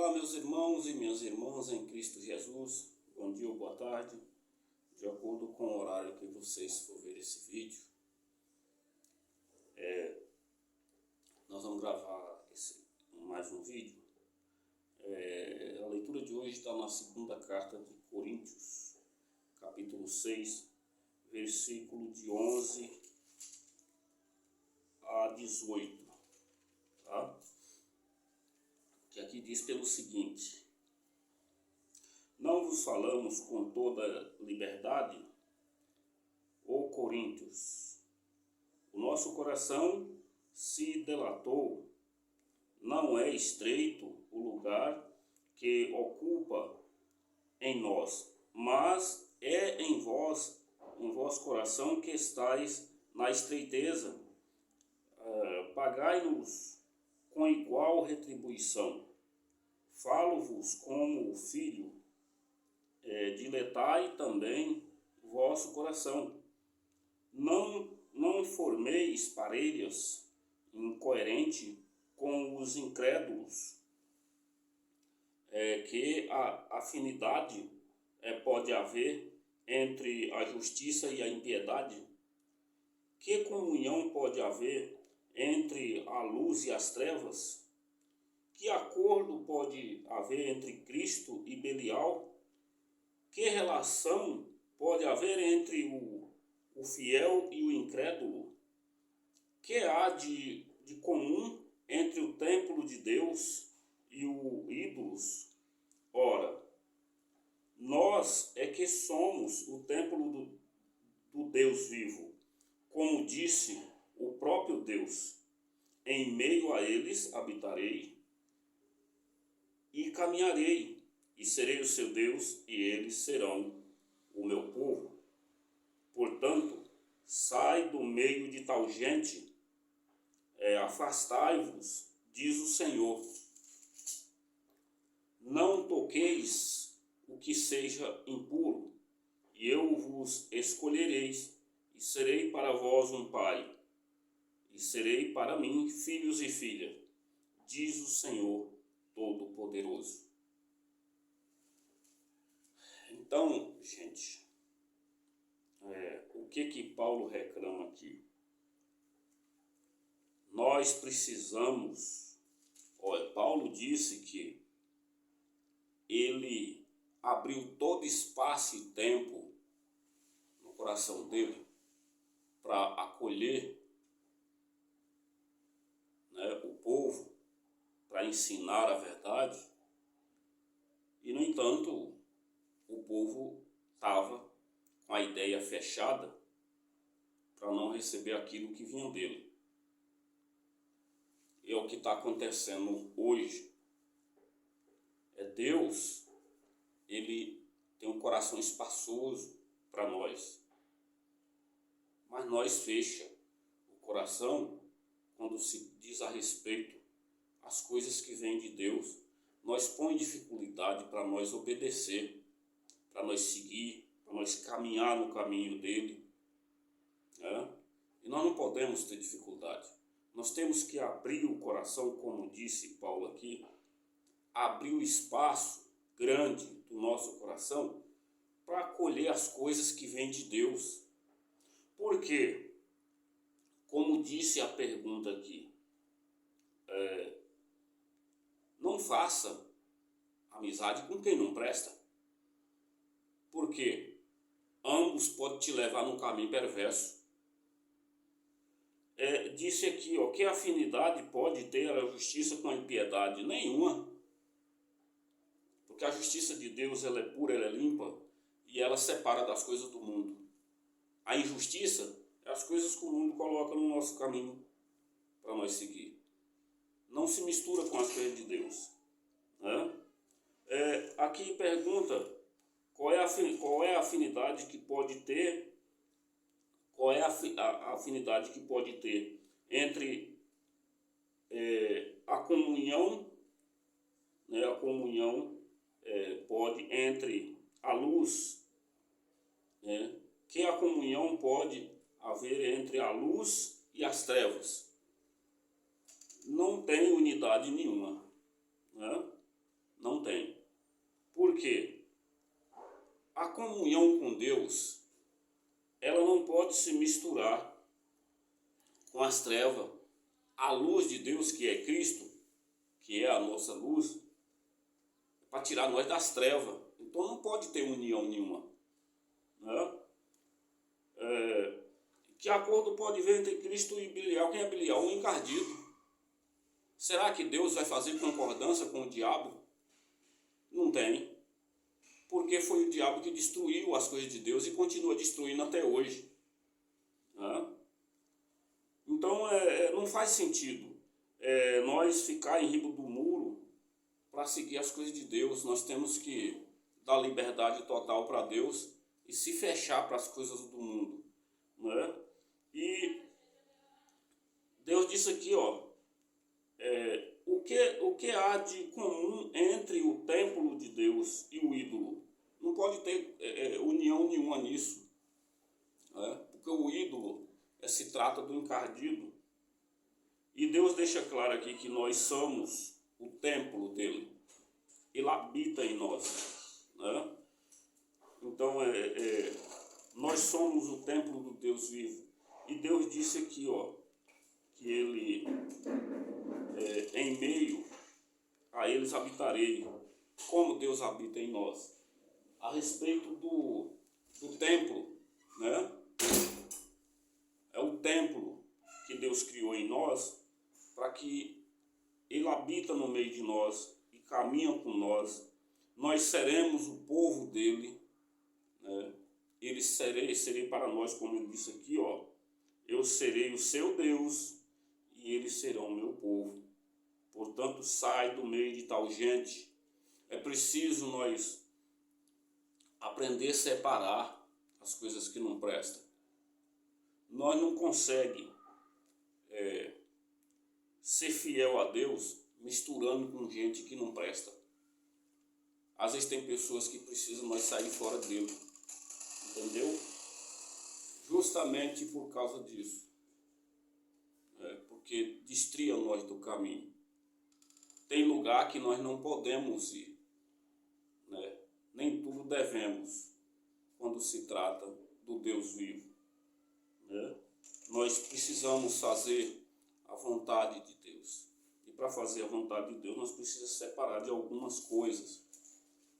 Olá, meus irmãos e minhas irmãs em Cristo Jesus. Bom dia ou boa tarde, de acordo com o horário que vocês for ver esse vídeo. Nós vamos gravar mais um vídeo. A leitura de hoje está na segunda carta de Coríntios, capítulo 6, versículo de 11 a 18. Tá? Que aqui diz pelo seguinte: não vos falamos com toda liberdade, ó Coríntios, o nosso coração se dilatou, não é estreito o lugar que ocupa em nós, mas é em vosso coração que estáis na estreiteza. Pagai-nos com igual retribuição. Falo-vos como filho, diletai também o vosso coração. Não formeis parelhas incoerente com os incrédulos, que a afinidade pode haver entre a justiça e a impiedade. Que comunhão pode haver entre a luz e as trevas? Que acordo pode haver entre Cristo e Belial? Que relação pode haver entre o fiel e o incrédulo? Que há de comum entre o templo de Deus e o ídolos? Ora, nós é que somos o templo do Deus vivo, como disse o próprio Deus: em meio a eles habitarei e caminharei, e serei o seu Deus, e eles serão o meu povo. Portanto, sai do meio de tal gente, afastai-vos, diz o Senhor. Não toqueis o que seja impuro, e eu vos escolhereis, e serei para vós um pai, e serei para mim filhos e filhas, diz o Senhor Todo-Poderoso. Então, gente, o que Paulo reclama aqui? Nós precisamos... Paulo disse que ele abriu todo espaço e tempo no coração dele para acolher, o povo, para ensinar a verdade. E, no entanto, o povo estava com a ideia fechada para não receber aquilo que vinha dele. É o que está acontecendo hoje. Deus, ele tem um coração espaçoso para nós, mas nós fecha o coração quando se diz a respeito às coisas que vêm de Deus. Nós põe dificuldade para nós obedecer, para nós seguir, para nós caminhar no caminho dele. E nós não podemos ter dificuldade. Nós temos que abrir o coração, como disse Paulo aqui, abrir o espaço grande do nosso coração para acolher as coisas que vêm de Deus. Porque, como disse a pergunta aqui, não faça amizade com quem não presta. Porque ambos podem te levar num caminho perverso. Disse aqui, que afinidade pode ter a justiça com a impiedade? Nenhuma. Porque a justiça de Deus, ela é pura, ela é limpa, e ela separa das coisas do mundo. A injustiça é as coisas que o mundo coloca no nosso caminho para nós seguir. Não se mistura com as coisas de Deus. Aqui pergunta qual é a afinidade que pode ter. Qual é a afinidade que pode ter entre a comunhão, a comunhão pode entre a luz, que a comunhão pode haver entre a luz e as trevas? Não tem unidade nenhuma, Porque a comunhão com Deus, ela não pode se misturar com as trevas. A luz de Deus, que é Cristo, que é a nossa luz, é para tirar nós das trevas. Então não pode ter união nenhuma. Né? Que acordo pode haver entre Cristo e Belial? Quem é Belial? Um encardido. Será que Deus vai fazer concordância com o diabo? Não tem. Porque foi o diabo que destruiu as coisas de Deus e continua destruindo até hoje. Né? Então não faz sentido nós ficar em riba do muro para seguir as coisas de Deus. Nós temos que dar liberdade total para Deus e se fechar para as coisas do mundo. Né? E Deus disse aqui, ó, o que há de comum entre o templo de Deus e o ídolo? Não pode ter união nenhuma nisso. Né? Porque o ídolo se trata do encardido. E Deus deixa claro aqui que nós somos o templo dele. Ele habita em nós. Né? Então, nós somos o templo do Deus vivo. E Deus disse aqui, ó, que ele, em meio a eles habitarei, como Deus habita em nós. A respeito do templo, né? É o templo que Deus criou em nós para que ele habita no meio de nós e caminha com nós. Nós seremos o povo dele, né? Ele serei para nós, como ele disse aqui, ó, eu serei o seu Deus e eles serão o meu povo. Portanto, sai do meio de tal gente. É preciso nós aprender a separar as coisas que não prestam. Nós não conseguimos ser fiel a Deus misturando com gente que não presta. Às vezes tem pessoas que precisam nós sair fora dele. Entendeu? Justamente por causa disso. Porque destria nós do caminho. Tem lugar que nós não podemos ir. Né? Nem tudo devemos quando se trata do Deus vivo. Né? Nós precisamos fazer a vontade de Deus. E para fazer a vontade de Deus, nós precisamos separar de algumas coisas.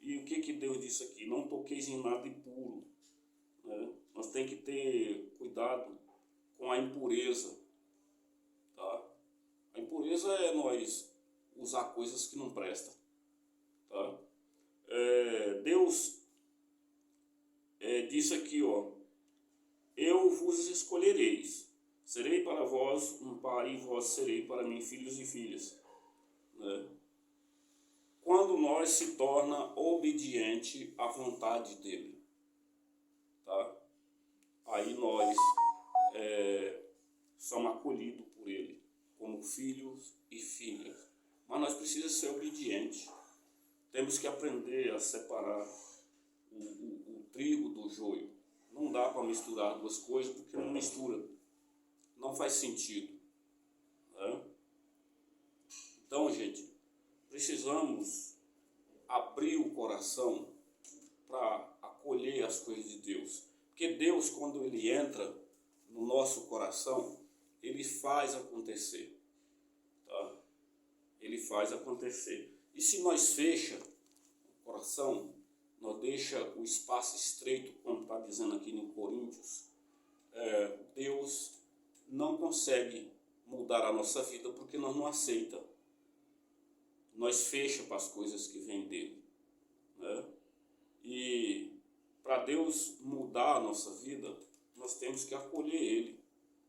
E o que Deus disse aqui? Não toqueis em nada impuro. Né? Nós temos que ter cuidado com a impureza. Tá? A impureza é nós usar coisas que não prestam. Tá? Deus disse aqui, ó, eu vos escolhereis, serei para vós um pai e vós serei para mim filhos e filhas. Né? Quando nós se torna obediente à vontade dele, tá? Aí nós somos acolhidos por ele como filhos e filhas. Mas nós precisamos ser obedientes. Temos que aprender a separar o trigo do joio. Não dá para misturar duas coisas porque não mistura. Não faz sentido. Né? Então, gente, precisamos abrir o coração para acolher as coisas de Deus. Porque Deus, quando ele entra no nosso coração, ele faz acontecer. Tá? Ele faz acontecer. E se nós fecha o coração, nós deixa o espaço estreito, como está dizendo aqui em Coríntios, Deus não consegue mudar a nossa vida porque nós não aceita. Nós fecha para as coisas que vêm dele. Né? E para Deus mudar a nossa vida, nós temos que acolher ele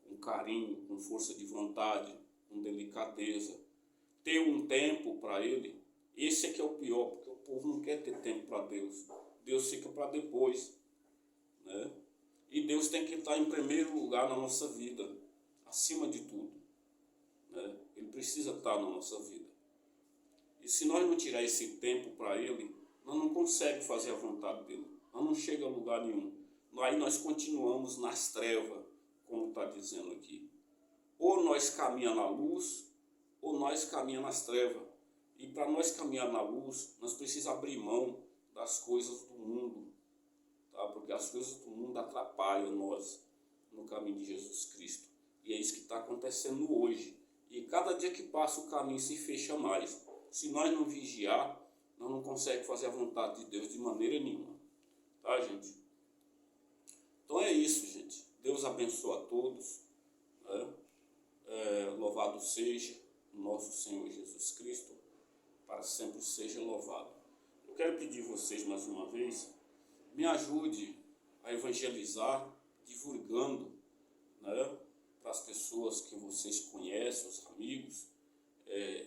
com carinho, com força de vontade, com delicadeza. Ter um tempo para ele. Esse é que é o pior, porque o povo não quer ter tempo para Deus. Deus fica para depois. Né? E Deus tem que estar em primeiro lugar na nossa vida, acima de tudo. Né? Ele precisa estar na nossa vida. E se nós não tirar esse tempo para ele, nós não conseguimos fazer a vontade dele. Nós não chega a lugar nenhum. Aí nós continuamos nas trevas, como está dizendo aqui. Ou nós caminhamos na luz, ou nós caminhamos nas trevas. E para nós caminhar na luz, nós precisamos abrir mão das coisas do mundo, tá? Porque as coisas do mundo atrapalham nós no caminho de Jesus Cristo. E é isso que está acontecendo hoje. E cada dia que passa o caminho se fecha mais. Se nós não vigiar, nós não conseguimos fazer a vontade de Deus de maneira nenhuma. Tá, gente? Então é isso, gente. Deus abençoa a todos. Né? Louvado seja o nosso Senhor Jesus Cristo, para sempre seja louvado. Eu quero pedir a vocês mais uma vez, me ajude a evangelizar, divulgando, né, para as pessoas que vocês conhecem, os amigos.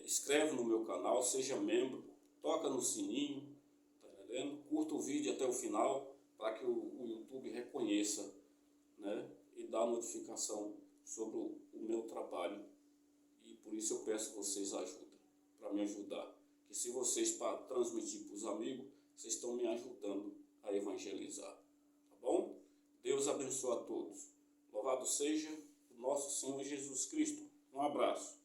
Escreve no meu canal, seja membro, toca no sininho, tá entendendo? Curta o vídeo até o final, para que o YouTube reconheça, né, e dá notificação sobre o meu trabalho. E por isso eu peço vocês ajuda, para me ajudar. Que se vocês transmitir para os amigos, vocês estão me ajudando a evangelizar. Tá bom? Deus abençoe a todos. Louvado seja o nosso Senhor Jesus Cristo. Um abraço.